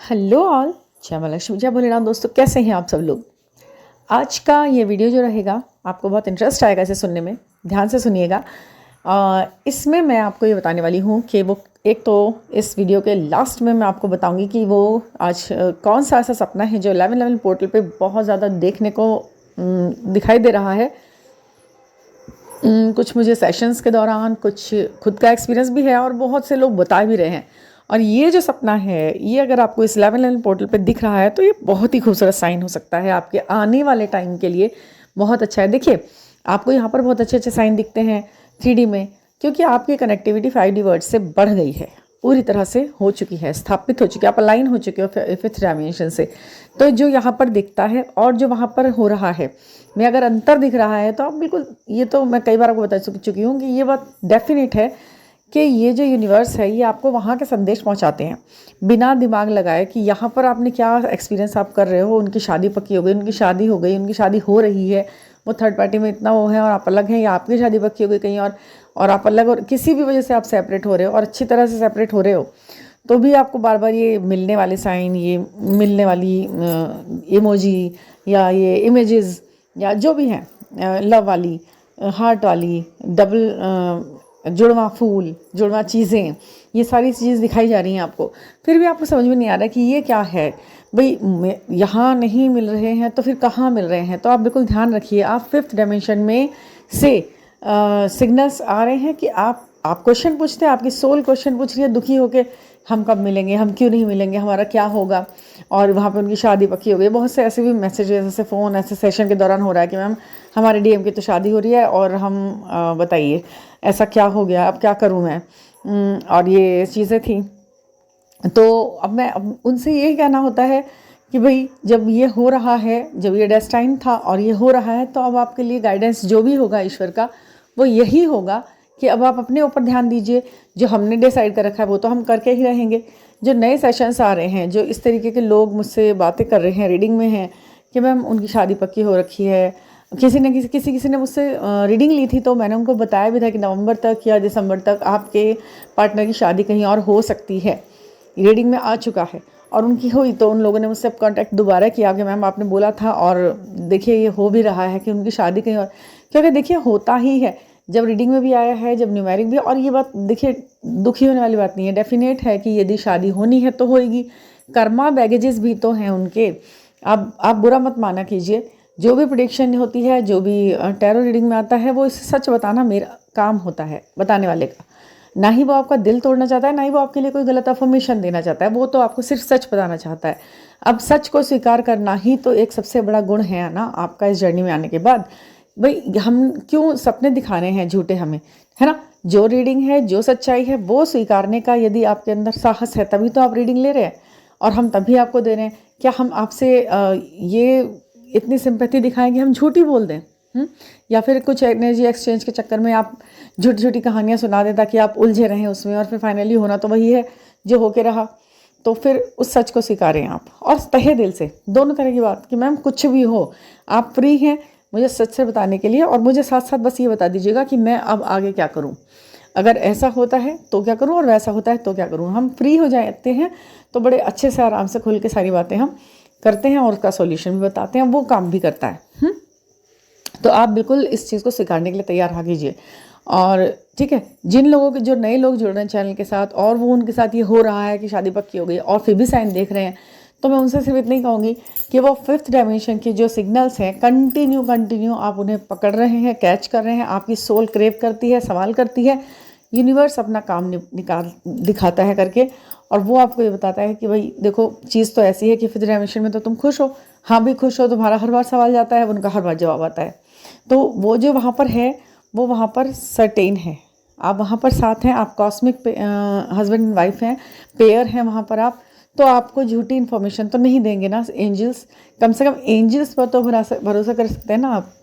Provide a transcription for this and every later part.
Hello all, जय मां लक्ष्मी, जय भोलेनाथ। दोस्तों, कैसे हैं आप सब लोग। आज का ये वीडियो जो रहेगा आपको बहुत इंटरेस्ट आएगा इसे सुनने में। ध्यान से सुनिएगा। इसमें मैं आपको ये बताने वाली हूँ कि वो एक तो इस वीडियो के लास्ट में मैं आपको बताऊंगी कि वो आज कौन सा ऐसा सपना है जो 1111 पोर्टल पे बहुत ज़्यादा देखने को दिखाई दे रहा है। कुछ मुझे सेशंस के दौरान कुछ खुद का एक्सपीरियंस भी है और बहुत से लोग बता भी रहे हैं। और ये जो सपना है, ये अगर आपको इस 1111 पोर्टल पे दिख रहा है तो ये बहुत ही खूबसूरत साइन हो सकता है आपके आने वाले टाइम के लिए। बहुत अच्छा है। देखिए, आपको यहाँ पर बहुत अच्छे अच्छे साइन दिखते हैं 3D में, क्योंकि आपकी कनेक्टिविटी 5D वर्ड से बढ़ गई है, पूरी तरह से हो चुकी है, स्थापित हो चुकी है, आप अलाइन हो चुके हो फिफ्थ डायमेंशन से। तो जो यहाँ पर दिखता है और जो वहाँ पर हो रहा है, मैं अगर अंतर दिख रहा है तो आप बिल्कुल, ये तो मैं कई बार आपको बता चुकी हूँ कि ये बात डेफिनेट है कि ये जो यूनिवर्स है ये आपको वहाँ के संदेश पहुँचाते हैं बिना दिमाग लगाए कि यहाँ पर आपने क्या एक्सपीरियंस आप कर रहे हो। उनकी शादी पक्की हो गई, उनकी शादी हो गई, उनकी शादी हो रही है, वो थर्ड पार्टी में इतना वो है और आप अलग हैं, या आपकी शादी पक्की हो गई कहीं और आप अलग, और किसी भी वजह से आप सेपरेट हो रहे हो और अच्छी तरह से सेपरेट हो रहे हो, तो भी आपको बार बार ये मिलने वाले साइन, ये मिलने वाली इमोजी या ये इमेजेस या जो भी हैं, लव वाली, हार्ट वाली, डबल जुड़वा फूल, जुड़वा चीज़ें, ये सारी चीज़ दिखाई जा रही हैं आपको। फिर भी आपको समझ में नहीं आ रहा कि ये क्या है भाई। यहाँ नहीं मिल रहे हैं तो फिर कहाँ मिल रहे हैं। तो आप बिल्कुल ध्यान रखिए, आप फिफ्थ डायमेंशन में से सिग्नल्स आ रहे हैं कि आप क्वेश्चन पूछते हैं, आपकी सोल क्वेश्चन पूछ रही है दुखी होके, हम कब मिलेंगे, हम क्यों नहीं मिलेंगे, हमारा क्या होगा। और वहाँ पे उनकी शादी पक्की हो गई। बहुत से ऐसे भी मैसेजेस, ऐसे फ़ोन, ऐसे सेशन के दौरान हो रहा है कि मैम हमारे डीएम की तो शादी हो रही है और हम बताइए ऐसा क्या हो गया, अब क्या करूँ मैं। और ये चीज़ें थी। तो अब उनसे यही कहना होता है कि भाई जब ये हो रहा है, जब ये डेस्टाइन था और ये हो रहा है, तो अब आपके लिए गाइडेंस जो भी होगा ईश्वर का, वो यही होगा कि अब आप अपने ऊपर ध्यान दीजिए। जो हमने डिसाइड कर रखा है वो तो हम करके ही रहेंगे। जो नए सेशंस आ रहे हैं, जो इस तरीके के लोग मुझसे बातें कर रहे हैं, रीडिंग में हैं कि मैम उनकी शादी पक्की हो रखी है, किसी ने मुझसे रीडिंग ली थी तो मैंने उनको बताया भी था कि नवंबर तक या दिसंबर तक आपके पार्टनर की शादी कहीं और हो सकती है। रीडिंग में आ चुका है और उनकी हुई, तो उन लोगों ने मुझसे अब कॉन्टैक्ट दोबारा किया कि मैम आपने बोला था और देखिए ये हो भी रहा है कि उनकी शादी कहीं और। क्योंकि देखिए होता ही है, जब रीडिंग में भी आया है, जब न्यूमेरिक भी। और ये बात देखिए दुखी होने वाली बात नहीं है, डेफिनेट है कि यदि शादी होनी है तो होएगी। कर्मा बैगेजेस भी तो हैं उनके। अब आप बुरा मत माना कीजिए। जो भी प्रेडिक्शन होती है, जो भी टैरो रीडिंग में आता है, वो इसे सच बताना मेरा काम होता है, बताने वाले का। ना ही वो आपका दिल तोड़ना चाहता है, ना ही वो आपके लिए कोई गलत अफर्मेशन देना चाहता है। वो तो आपको सिर्फ सच बताना चाहता है। अब सच को स्वीकार करना ही तो एक सबसे बड़ा गुण है ना आपका इस जर्नी में आने के बाद। भाई हम क्यों सपने दिखाने हैं झूठे हमें, है ना। जो रीडिंग है, जो सच्चाई है, वो स्वीकारने का यदि आपके अंदर साहस है, तभी तो आप रीडिंग ले रहे हैं और हम तभी आपको दे रहे हैं। क्या हम आपसे ये इतनी सिंपैथी दिखाएं कि हम झूठी बोल दें? या फिर कुछ एनर्जी एक्सचेंज के चक्कर में आप झूठी झूठी कहानियाँ सुना दें ताकि आप उलझे रहें उसमें, और फिर फाइनली होना तो वही है जो होके रहा। तो फिर उस सच को स्वीकारें आप, और तहे दिल से, दोनों तरह की बात कि मैम कुछ भी हो, आप फ्री हैं मुझे सच से बताने के लिए, और मुझे साथ साथ बस ये बता दीजिएगा कि मैं अब आगे क्या करूँ। अगर ऐसा होता है तो क्या करूँ और वैसा होता है तो क्या करूँ। हम फ्री हो जाते हैं तो बड़े अच्छे से आराम से खुल के सारी बातें हम करते हैं और उसका सॉल्यूशन भी बताते हैं, वो काम भी करता है। तो आप बिल्कुल इस चीज़ को स्वीकारने के लिए तैयार रह कीजिए। और ठीक है, जिन लोगों के, जो नए लोग जुड़ रहे हैं चैनल के साथ और वो उनके साथ ये हो रहा है कि शादी पक्की हो गई और फिर भी साइन देख रहे हैं, तो मैं उनसे सिर्फ इतना ही कहूँगी कि वो फिफ्थ डायमेंशन के जो सिग्नल्स हैं, कंटिन्यू आप उन्हें पकड़ रहे हैं, कैच कर रहे हैं। आपकी सोल क्रेव करती है, सवाल करती है, यूनिवर्स अपना काम निकाल दिखाता है करके, और वो आपको ये बताता है कि भाई देखो चीज़ तो ऐसी है कि फिफ्थ डायमेंशन में तो तुम खुश हो, हाँ भी खुश हो, तुम्हारा हर बार सवाल जाता है, उनका हर बार जवाब आता है। तो वो जो वहाँ पर है, वो वहाँ पर सर्टेन है, आप वहाँ पर साथ हैं, आप कॉस्मिक हस्बैंड एंड वाइफ हैं, पेयर हैं वहाँ पर आप। तो आपको झूठी इन्फॉर्मेशन तो नहीं देंगे ना एंजल्स। कम से कम एंजल्स पर तो भरोसा कर सकते हैं ना आप।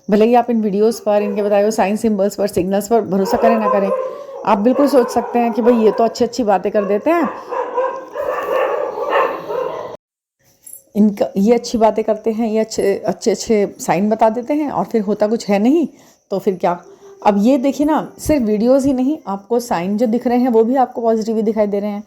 भले ही आप इन वीडियोस पर, इनके बताए हुए साइन सिंबल्स पर, सिग्नल्स पर भरोसा करें ना करें, आप बिल्कुल सोच सकते हैं कि भाई ये तो अच्छी अच्छी बातें कर देते हैं, इनका ये अच्छी बातें करते हैं, ये अच्छे अच्छे साइन बता देते हैं, और फिर होता कुछ है नहीं, तो फिर क्या। अब ये देखिए ना, सिर्फ वीडियोस ही नहीं, आपको साइन जो दिख रहे हैं वो भी आपको पॉजिटिव ही दिखाई दे रहे हैं।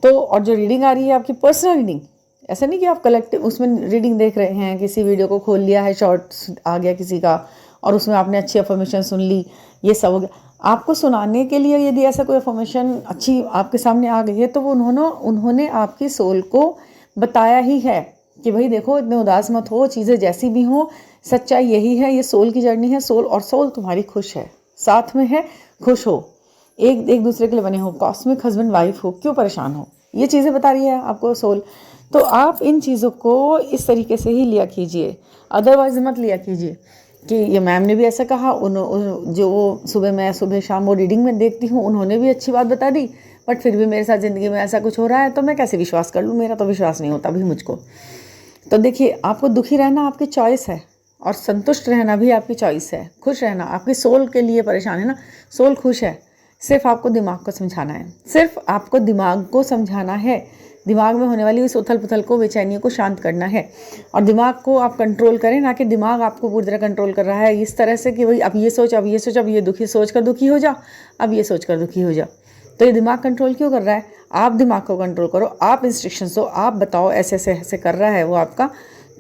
तो और जो रीडिंग आ रही है आपकी पर्सनल रीडिंग, ऐसा नहीं कि आप कलेक्टिव उसमें रीडिंग देख रहे हैं, किसी वीडियो को खोल लिया है, शॉर्ट्स आ गया किसी का और उसमें आपने अच्छी अफर्मेशन सुन ली, ये सब हो गया। आपको सुनाने के लिए यदि ऐसा कोई अफर्मेशन अच्छी आपके सामने आ गई है तो वो उन्होंने आपकी सोल को बताया ही है कि भाई देखो इतने उदास मत हो, चीज़ें जैसी भी हों, सच्चाई यही है, ये सोल की जर्नी है। सोल तुम्हारी खुश है, साथ में है, खुश हो, एक दूसरे के लिए बने हो, कॉस्मिक हस्बैंड वाइफ हो, क्यों परेशान हो, ये चीज़ें बता रही है आपको सोल। तो आप इन चीज़ों को इस तरीके से ही लिया कीजिए, अदरवाइज मत लिया कीजिए कि ये मैम ने भी ऐसा कहा, जो सुबह शाम वो रीडिंग में देखती हूँ उन्होंने भी अच्छी बात बता दी, बट फिर भी मेरे साथ ज़िंदगी में ऐसा कुछ हो रहा है तो मैं कैसे विश्वास कर लूँ, मेरा तो विश्वास नहीं होता भी मुझको। तो देखिए, आपको दुखी रहना आपकी चॉइस है और संतुष्ट रहना भी आपकी चॉइस है। खुश रहना आपकी सोल के लिए परेशान है ना, सोल खुश है, सिर्फ आपको दिमाग को समझाना है, सिर्फ आपको दिमाग को समझाना है, दिमाग में होने वाली उस उथल पुथल को, बेचैनियों को शांत करना है। और दिमाग को आप कंट्रोल करें, ना कि दिमाग आपको पूरी तरह कंट्रोल कर रहा है इस तरह से कि भाई अब ये सोच, अब ये सोच, अब ये दुखी सोच कर दुखी हो जा, अब ये सोच कर दुखी हो जा। तो ये दिमाग कंट्रोल क्यों कर रहा है? आप दिमाग को कंट्रोल करो, आप इंस्ट्रक्शंस दो, आप बताओ ऐसे ऐसे ऐसे कर रहा है वो आपका,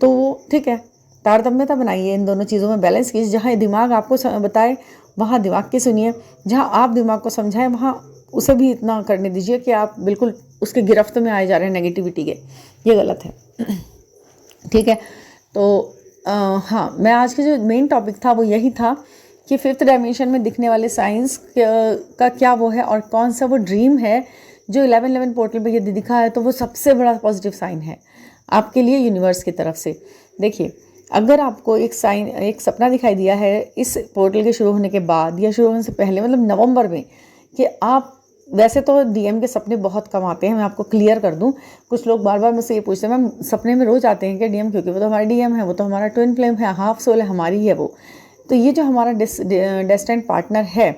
तो वो ठीक है। तारतम्यता बनाइए, इन दोनों चीज़ों में बैलेंस कीजिए। जहाँ दिमाग आपको बताए वहाँ दिमाग की सुनिए, जहाँ आप दिमाग को समझाएं वहाँ उसे भी इतना करने दीजिए कि आप बिल्कुल उसके गिरफ्त में आए जा रहे हैं नेगेटिविटी के, ये गलत है। ठीक है, तो हाँ, मैं आज के जो मेन टॉपिक था वो यही था कि 5th डायमेंशन में दिखने वाले साइंस का क्या वो है और कौन सा वो ड्रीम है जो 1111 पोर्टल पे यदि दिखा है तो वो सबसे बड़ा पॉजिटिव साइन है आपके लिए यूनिवर्स की तरफ से। देखिए, अगर आपको एक सपना दिखाई दिया है इस पोर्टल के शुरू होने के बाद या शुरू होने से पहले, मतलब नवंबर में, कि आप, वैसे तो डीएम के सपने बहुत कम आते हैं, मैं आपको क्लियर कर दूं। कुछ लोग बार बार मुझसे ये पूछते हैं, मैम सपने में रोज़ आते हैं क्या डीएम? क्योंकि वो तो हमारा डीएम है, वो तो हमारा ट्विन फ्लेम है, हाफ सोल है, हमारी है वो। तो ये जो हमारा डेस्टिन्ड पार्टनर है,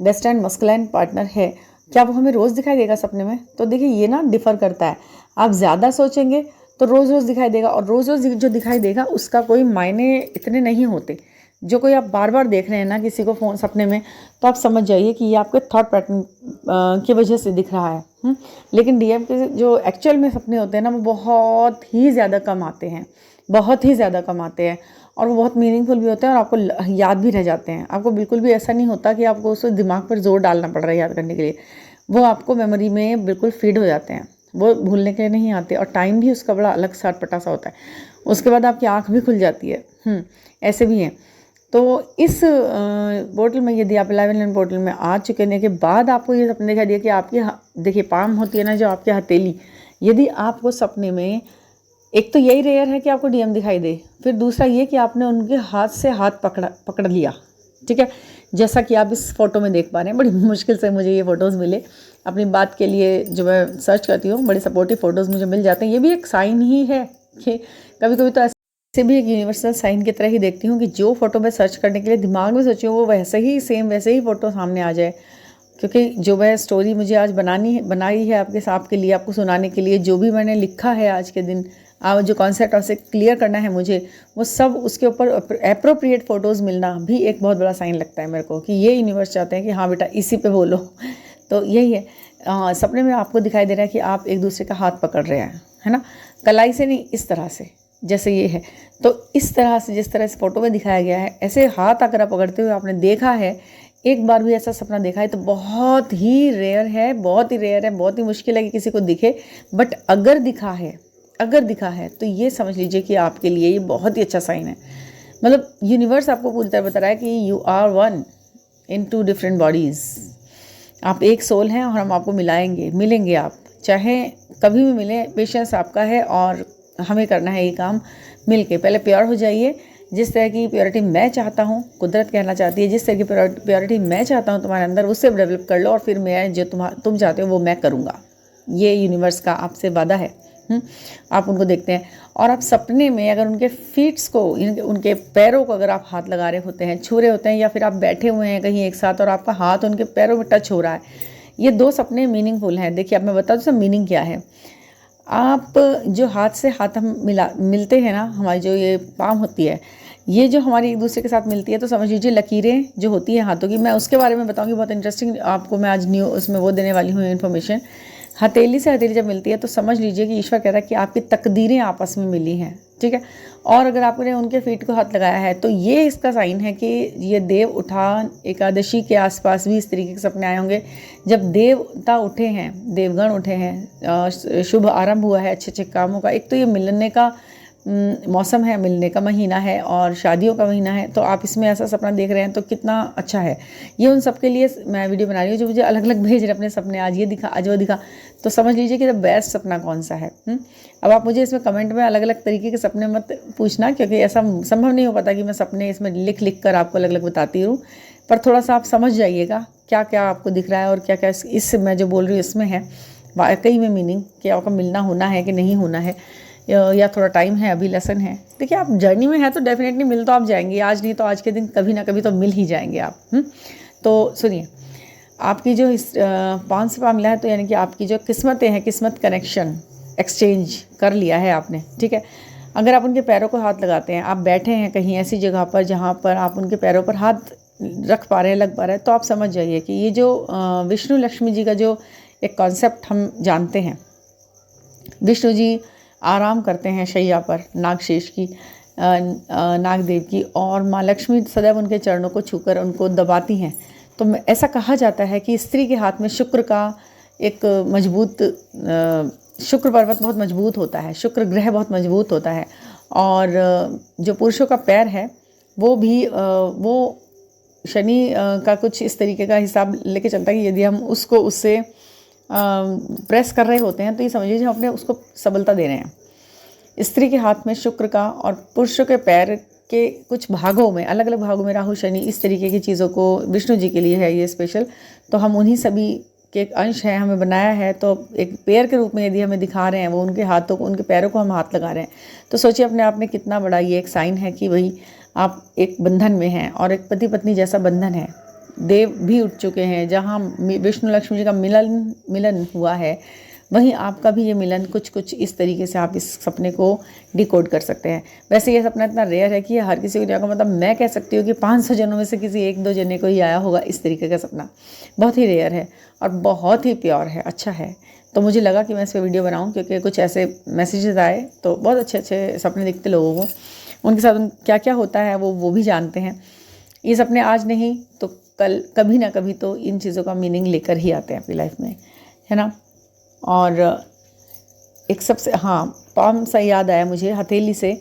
डेस्टिन्ड मस्कुलाइन पार्टनर है, क्या वो हमें रोज़ दिखाई देगा सपने में? तो देखिए, ये ना डिफ़र करता है। आप ज़्यादा सोचेंगे तो रोज़ रोज़ दिखाई देगा, और रोज़ रोज़ जो दिखाई देगा उसका कोई मायने इतने नहीं होते। जो कोई आप बार बार देख रहे हैं ना किसी को फ़ोन सपने में, तो आप समझ जाइए कि ये आपके थॉट पैटर्न की वजह से दिख रहा है। लेकिन डीएम के जो एक्चुअल में सपने होते हैं ना, वो बहुत ही ज़्यादा कम आते हैं, बहुत ही ज़्यादा कम आते हैं, और वो बहुत मीनिंगफुल भी होते हैं और आपको याद भी रह जाते हैं। आपको बिल्कुल भी ऐसा नहीं होता कि आपको उस दिमाग पर जोर डालना पड़ रहा है याद करने के लिए। वो आपको मेमोरी में बिल्कुल फीड हो जाते हैं, वो भूलने के लिए नहीं आते, और टाइम भी उसका बड़ा अलग सा अटपटा सा होता है। उसके बाद आपकी आँख भी खुल जाती है। ऐसे भी हैं। तो इस पोर्टल में यदि आप 1111 पोर्टल में आ चुके के बाद आपको ये सपने दिखाई दिया कि आपकी, देखिए पाम होती है ना जो आपकी हथेली, यदि आपको सपने में, एक तो यही रेयर है कि आपको डीएम दिखाई दे, फिर दूसरा ये कि आपने उनके हाथ से हाथ पकड़ लिया। ठीक है, जैसा कि आप इस फोटो में देख पा रहे हैं। बड़ी मुश्किल से मुझे ये फ़ोटोज़ मिले अपनी बात के लिए, जो मैं सर्च करती हूँ बड़े सपोर्टिव फ़ोटोज़ मुझे मिल जाते हैं। ये भी एक साइन ही है कि कभी कभी तो ऐसे भी एक यूनिवर्सल साइन की तरह ही देखती हूँ कि जो फ़ोटो मैं सर्च करने के लिए दिमाग में सोची हूँ वो वैसे ही वैसे ही फ़ोटो सामने आ जाए। क्योंकि जो मैं स्टोरी मुझे आज बनाई है आपके लिए, आपको सुनाने के लिए, जो भी मैंने लिखा है आज के दिन, जो कॉन्सेप्ट आपसे क्लियर करना है मुझे, वो सब उसके ऊपर एप्रोप्रिएट फ़ोटोज़ मिलना भी एक बहुत बड़ा साइन लगता है मेरे को कि ये यूनिवर्स चाहते हैं कि हाँ बेटा इसी पे बोलो। तो यही है। सपने में आपको दिखाई दे रहा है कि आप एक दूसरे का हाथ पकड़ रहे हैं, है ना, कलाई से नहीं, इस तरह से जैसे ये है। तो इस तरह से, जिस तरह इस फोटो में दिखाया गया है, ऐसे हाथ अगर आप पकड़ते हुए आपने देखा है, एक बार भी ऐसा सपना देखा है, तो बहुत ही रेयर है, बहुत ही रेयर है, बहुत ही मुश्किल है कि किसी को दिखे। बट अगर दिखा है तो ये समझ लीजिए कि आपके लिए ये बहुत ही अच्छा साइन है। मतलब यूनिवर्स आपको पूरी तरह बता रहा है कि you are one in 2 different bodies. आप एक सोल हैं और हम आपको मिलेंगे आप चाहे कभी भी मिलें। पेशेंस आपका है और हमें करना है ये काम मिल के। पहले प्योर हो जाइए, जिस तरह की प्योरिटी मैं चाहता हूँ, कुदरत कहना चाहती है, जिस तरह की प्योरिटी मैं चाहता हूँ तुम्हारे अंदर, उससे डेवलप कर लो, और फिर मैं जो तुम चाहते हो वो मैं करूँगा। ये यूनिवर्स का आपसे वादा है। आप उनको देखते हैं और आप सपने में अगर उनके फीट्स को, उनके पैरों को अगर आप हाथ लगा रहे होते हैं, छू रहे होते हैं, या फिर आप बैठे हुए हैं कहीं एक साथ और आपका हाथ उनके पैरों में टच हो रहा है, ये 2 सपने मीनिंगफुल हैं। देखिए, अब मैं बता दूँ सब मीनिंग क्या है। आप जो हाथ से हाथ हम मिलते हैं ना, हमारी जो ये पाम होती है, ये जो हमारी एक दूसरे के साथ मिलती है, तो समझ लीजिए लकीरें जो होती हैं हाथों की, मैं उसके बारे में बताऊंगी, बहुत इंटरेस्टिंग आपको मैं आज न्यू उसमें वो देने वाली हूँ इन्फॉर्मेशन। हथेली से हथेली जब मिलती है तो समझ लीजिए कि ईश्वर कह रहा है कि आपकी तकदीरें आपस में मिली हैं, ठीक है। और अगर आपने उनके फीट को हाथ लगाया है तो ये इसका साइन है कि ये देव उठान एकादशी के आसपास भी इस तरीके के सपने आए होंगे। जब देवता उठे हैं, देवगण उठे हैं, शुभ आरंभ हुआ है अच्छे अच्छे कामों का। एक तो ये मिलने का मौसम है, मिलने का महीना है और शादियों का महीना है, तो आप इसमें ऐसा सपना देख रहे हैं तो कितना अच्छा है। ये उन सब के लिए मैं वीडियो बना रही हूँ जो मुझे अलग अलग भेज रहे अपने सपने, आज ये दिखा आज वो दिखा, तो समझ लीजिए कि द बेस्ट सपना कौन सा है। अब आप मुझे इसमें कमेंट में अलग अलग तरीके के सपने मत पूछना, क्योंकि ऐसा संभव नहीं हो पाता कि मैं सपने इसमें लिख लिख कर आपको अलग अलग बताती हूँ। पर थोड़ा सा आप समझ जाइएगा क्या क्या आपको दिख रहा है और क्या क्या इस मैं जो बोल रही हूँ इसमें है वाकई में मीनिंग, कि आपका मिलना होना है कि नहीं होना है, या थोड़ा टाइम है, अभी लेसन है। देखिए आप जर्नी में है तो डेफिनेटली मिल तो आप जाएंगे, आज नहीं तो आज के दिन कभी ना कभी तो मिल ही जाएंगे आप। तो सुनिए, आपकी जो पाँच से मिला है तो यानी कि आपकी जो किस्मतें हैं, किस्मत कनेक्शन एक्सचेंज कर लिया है आपने, ठीक है। अगर आप उनके पैरों को हाथ लगाते हैं, आप बैठे हैं कहीं ऐसी जगह पर जहाँ पर आप उनके पैरों पर हाथ रख पा रहे हैं, लग पा रहे हैं, तो आप समझ जाइए कि ये जो विष्णु लक्ष्मी जी का जो एक कॉन्सेप्ट हम जानते हैं, विष्णु जी आराम करते हैं शैया पर नागशेष की, नागदेव की, और माँ लक्ष्मी सदैव उनके चरणों को छूकर उनको दबाती हैं। तो ऐसा कहा जाता है कि स्त्री के हाथ में शुक्र का एक मजबूत शुक्र पर्वत बहुत मजबूत होता है, शुक्र ग्रह बहुत मजबूत होता है, और जो पुरुषों का पैर है वो भी वो शनि का कुछ इस तरीके का हिसाब लेके चलता है कि यदि हम उसको उससे प्रेस कर रहे होते हैं तो ये समझिए हम अपने उसको सबलता दे रहे हैं। स्त्री के हाथ में शुक्र का और पुरुषों के पैर के कुछ भागों में, अलग अलग भागों में राहु शनि, इस तरीके की चीज़ों को विष्णु जी के लिए है ये स्पेशल। तो हम उन्हीं सभी के एक अंश हैं, हमें बनाया है, तो एक पैर के रूप में यदि हमें दिखा रहे हैं, वो उनके हाथों को, उनके पैरों को हम हाथ लगा रहे हैं, तो सोचिए अपने आप में कितना बड़ा ये एक साइन है कि भाई आप एक बंधन में हैं, और एक पति पत्नी जैसा बंधन है। देव भी उठ चुके हैं, जहाँ विष्णु लक्ष्मी जी का मिलन हुआ है, वहीं आपका भी ये मिलन कुछ कुछ इस तरीके से आप इस सपने को डिकोड कर सकते हैं। वैसे ये सपना इतना रेयर है कि ये हर किसी को नहीं होगा, मतलब मैं कह सकती हूँ कि 500 जनों में से किसी 1-2 जने को ही आया होगा इस तरीके का सपना। बहुत ही रेयर है और बहुत ही प्योर है, अच्छा है। तो मुझे लगा कि मैं इस पर वीडियो बनाऊँ, क्योंकि कुछ ऐसे मैसेजेस आए तो बहुत अच्छे अच्छे सपने दिखते लोगों को, उनके साथ क्या क्या होता है वो भी जानते हैं। ये सपने आज नहीं तो कल कभी ना कभी तो इन चीज़ों का मीनिंग लेकर ही आते हैं अपनी लाइफ में, है ना। और एक सबसे पाम सा याद आया मुझे हथेली से,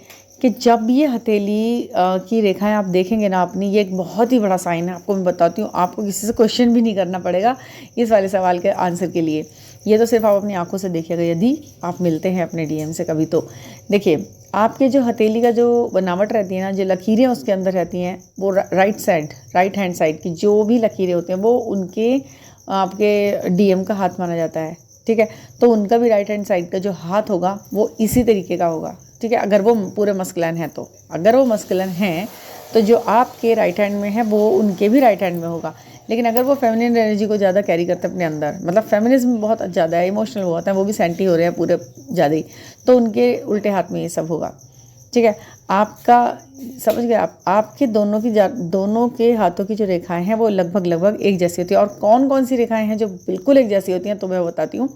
कि जब ये हथेली की रेखाएं आप देखेंगे ना अपनी, ये एक बहुत ही बड़ा साइन है। आपको मैं बताती हूँ, आपको किसी से क्वेश्चन भी नहीं करना पड़ेगा इस वाले सवाल के आंसर के लिए। ये तो सिर्फ आप अपनी आंखों से देखिएगा, यदि आप मिलते हैं अपने डीएम से कभी तो। देखिए आपके जो हथेली का जो बनावट रहती है ना, जो लकीरें उसके अंदर रहती हैं, वो राइट हैंड साइड की जो भी लकीरें होती हैं, वो उनके आपके डीएम का हाथ माना जाता है, ठीक है। तो उनका भी राइट हैंड साइड का जो हाथ होगा वो इसी तरीके का होगा, ठीक है। अगर वो पूरे मस्कुलिन है तो, अगर वो मस्कुलिन हैं तो जो आपके राइट हैंड में है वो उनके भी राइट हैंड में होगा। लेकिन अगर वो फेमिनिन एनर्जी को ज़्यादा कैरी करते हैं अपने अंदर, मतलब फेमिनिज्म बहुत ज़्यादा है, इमोशनल बहुत है, वो भी सेंटी हो रहे हैं पूरे ज़्यादा ही, तो उनके उल्टे हाथ में ये सब होगा, ठीक है। आपका समझ गए आप, आपके दोनों के हाथों की जो रेखाएं हैं वो लगभग एक जैसी होती है। और कौन कौन सी रेखाएं हैं जो बिल्कुल एक जैसी होती हैं, तो मैं बताती हूँ।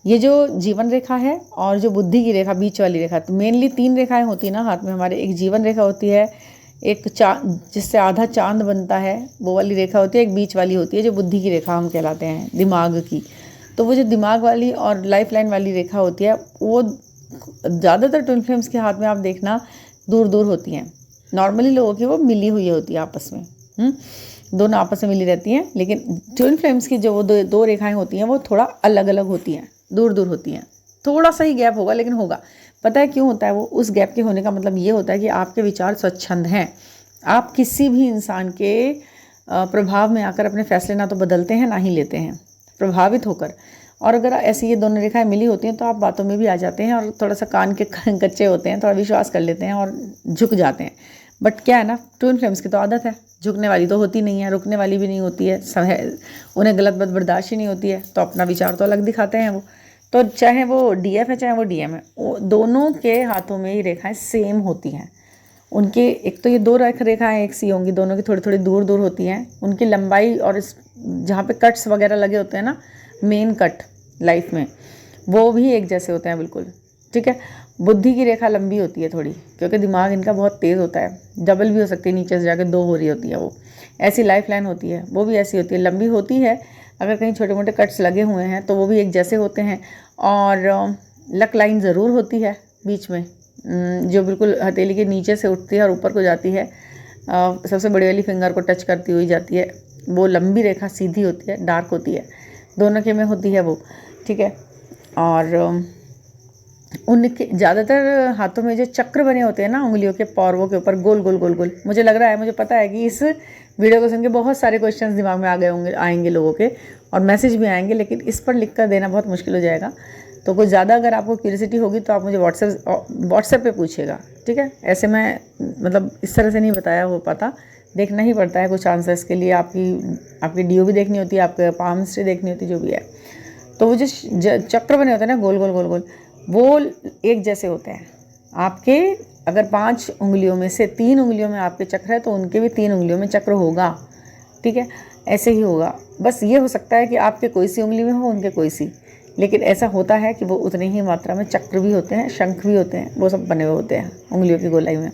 ये जो जीवन रेखा है और जो बुद्धि की रेखा, बीच वाली रेखा, तो मेनली 3 रेखाएं होती हैं ना हाथ में हमारे। एक जीवन रेखा होती है, एक जिससे आधा चांद बनता है, वो वाली रेखा होती है, एक बीच वाली होती है जो बुद्धि की रेखा हम कहलाते हैं, दिमाग की। तो वो जो दिमाग वाली और लाइफ लाइन वाली रेखा होती है, वो ज़्यादातर ट्विन फ्लेम्स के हाथ में आप देखना दूर दूर होती हैं। नॉर्मली लोगों की वो मिली हुई होती है आपस में, दोनों आपस में मिली रहती हैं। लेकिन ट्विन फ्लेम्स की जो वो दो रेखाएं होती हैं वो थोड़ा अलग अलग होती हैं, दूर दूर होती हैं। थोड़ा सा ही गैप होगा लेकिन होगा। पता है क्यों होता है वो? उस गैप के होने का मतलब ये होता है कि आपके विचार स्वच्छंद हैं। आप किसी भी इंसान के प्रभाव में आकर अपने फैसले ना तो बदलते हैं ना ही लेते हैं, प्रभावित होकर। और अगर ऐसी ये दोनों रेखाएं मिली होती हैं तो आप बातों में भी आ जाते हैं और थोड़ा सा कान के कच्चे होते हैं, थोड़ा विश्वास कर लेते हैं और झुक जाते हैं। बट क्या है ना, ट्विन फ्लेम्स की तो आदत है, झुकने वाली तो होती नहीं है, रुकने वाली भी नहीं होती है, उन्हें गलत बात बर्दाश्त ही नहीं होती है, तो अपना विचार तो अलग दिखाते हैं वो। तो चाहे वो डीएफ है चाहे वो डीएम है, दोनों के हाथों में ये रेखाएं सेम होती हैं। उनके एक तो ये 2 रेखाएं एक सी होंगी, दोनों की थोड़ी थोड़ी दूर दूर होती हैं। उनकी लंबाई और इस जहाँ पे कट्स वगैरह लगे होते हैं ना, मेन कट लाइफ में, वो भी एक जैसे होते हैं बिल्कुल, ठीक है। बुद्धि की रेखा लंबी होती है थोड़ी, क्योंकि दिमाग इनका बहुत तेज़ होता है, डबल भी हो सकती है, नीचे से जाकर 2 हो रही होती है वो। ऐसी लाइफ लाइन होती है, वो भी ऐसी होती है, लंबी होती है। अगर कहीं छोटे मोटे कट्स लगे हुए हैं तो वो भी एक जैसे होते हैं। और लक लाइन ज़रूर होती है बीच में, जो बिल्कुल हथेली के नीचे से उठती है और ऊपर को जाती है, सबसे बड़ी वाली फिंगर को टच करती हुई जाती है। वो लंबी रेखा सीधी होती है, डार्क होती है, दोनों के में होती है वो, ठीक है। और उनके ज़्यादातर हाथों में जो चक्र बने होते हैं ना उंगलियों के पौरवों के ऊपर, गोल गोल गोल गोल, मुझे लग रहा है, मुझे पता है कि इस वीडियो को सुन के बहुत सारे क्वेश्चंस दिमाग में आ गए होंगे, आएंगे लोगों के, और मैसेज भी आएंगे, लेकिन इस पर लिख कर देना बहुत मुश्किल हो जाएगा। तो कुछ ज़्यादा अगर आपको क्यूरियोसिटी होगी तो आप मुझे व्हाट्सएप पे पूछिएगा, ठीक है। ऐसे मैं मतलब इस तरह से नहीं बताया हो पाता, देखना ही पड़ता है कुछ आंसर्स के लिए, आपकी डीओ भी देखनी होती है, आपके पाम हिस्ट्री देखनी होती है, जो भी है। तो वो जो चक्र बने होते हैं ना गोल गोल गोल गोल, वो एक जैसे होते हैं आपके। अगर 5 उंगलियों में से 3 उंगलियों में आपके चक्र है तो उनके भी 3 उंगलियों में चक्र होगा, ठीक है। ऐसे ही होगा, बस ये हो सकता है कि आपके कोई सी उंगली में हो, उनके कोई सी, लेकिन ऐसा होता है कि वो उतनी ही मात्रा में चक्र भी होते हैं, शंख भी होते हैं, वो सब बने हुए होते हैं उंगलियों की गोलाई में,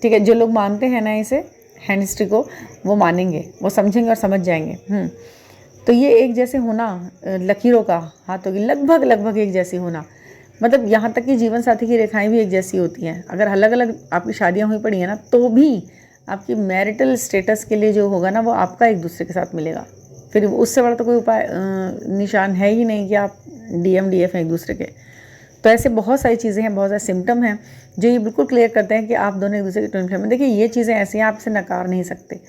ठीक है। जो लोग मानते हैं ना इसे हैंड हिस्ट्री को, वो मानेंगे, वो समझेंगे और समझ जाएंगे। तो ये एक जैसे होना लकीरों का, हाथों की लगभग एक जैसी होना, मतलब यहाँ तक कि जीवन साथी की रेखाएं भी एक जैसी होती हैं। अगर अलग अलग आपकी शादियाँ हुई पड़ी हैं ना, तो भी आपकी मैरिटल स्टेटस के लिए जो होगा ना, वो आपका एक दूसरे के साथ मिलेगा। फिर उससे बड़ा तो कोई उपाय निशान है ही नहीं कि आप DMDF हैं एक दूसरे के। तो ऐसे बहुत सारी चीज़ें हैं, बहुत सारे सिम्टम हैं जो ये बिल्कुल क्लियर करते हैं कि आप दोनों एक दूसरे के ट्विन फ्लेम में। देखिए ये चीज़ें ऐसी हैं, आप इसे नकार नहीं सकते।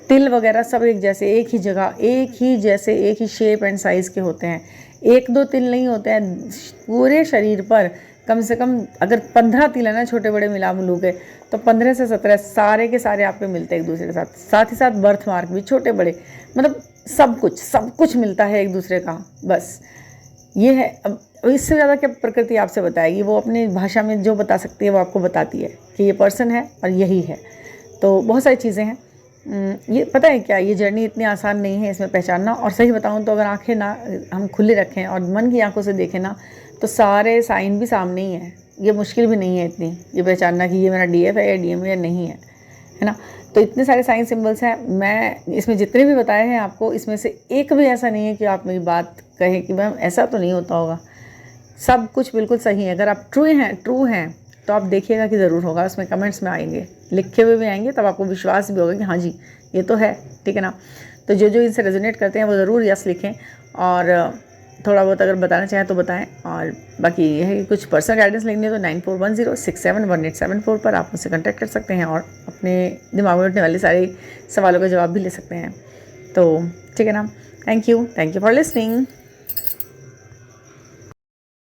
तिल वगैरह सब एक जैसे, एक ही जगह, एक ही जैसे, एक ही शेप एंड साइज़ के होते हैं। 1-2 तिल नहीं होते हैं, पूरे शरीर पर कम से कम अगर 15 तिल है ना छोटे बड़े मिला मिलू के, तो 15 से 17 सारे के सारे आपके मिलते हैं एक दूसरे के साथ। साथ ही साथ बर्थ मार्क भी छोटे बड़े, मतलब सब कुछ मिलता है एक दूसरे का। बस ये है। अब इससे ज़्यादा क्या प्रकृति आपसे बताएगी, वो अपनी भाषा में जो बता सकती है वो आपको बताती है कि ये पर्सन है और यही है। तो बहुत सारी चीज़ें हैं। ये पता है क्या, ये जर्नी इतनी आसान नहीं है इसमें पहचानना। और सही बताऊं तो अगर आंखें ना हम खुले रखें और मन की आंखों से देखें ना, तो सारे साइन भी सामने ही है। ये मुश्किल भी नहीं है इतनी ये पहचानना कि ये मेरा DF है या DM है या नहीं है ना। तो इतने सारे साइन सिंबल्स हैं, मैं इसमें जितने भी बताए हैं आपको, इसमें से एक भी ऐसा नहीं है कि आप मेरी बात कहें कि मैम ऐसा तो नहीं होता होगा। सब कुछ बिल्कुल सही है। अगर आप ट्रू हैं तो आप देखिएगा कि ज़रूर होगा, उसमें कमेंट्स में आएंगे, लिखे हुए भी आएंगे, तब आपको विश्वास भी होगा कि हाँ जी ये तो है, ठीक है ना। तो जो इनसे रेजोनेट करते हैं वो ज़रूर यस लिखें, और थोड़ा बहुत अगर बताना चाहें तो बताएं। और बाकी ये है कि कुछ पर्सनल गाइडेंस लेनी है तो 9410671874 पर आप मुझसे कॉन्टैक्ट कर सकते हैं और अपने दिमाग में उठने वाले सारे सवालों का जवाब भी ले सकते हैं। तो ठीक है ना, थैंक यू फॉर लिसनिंग।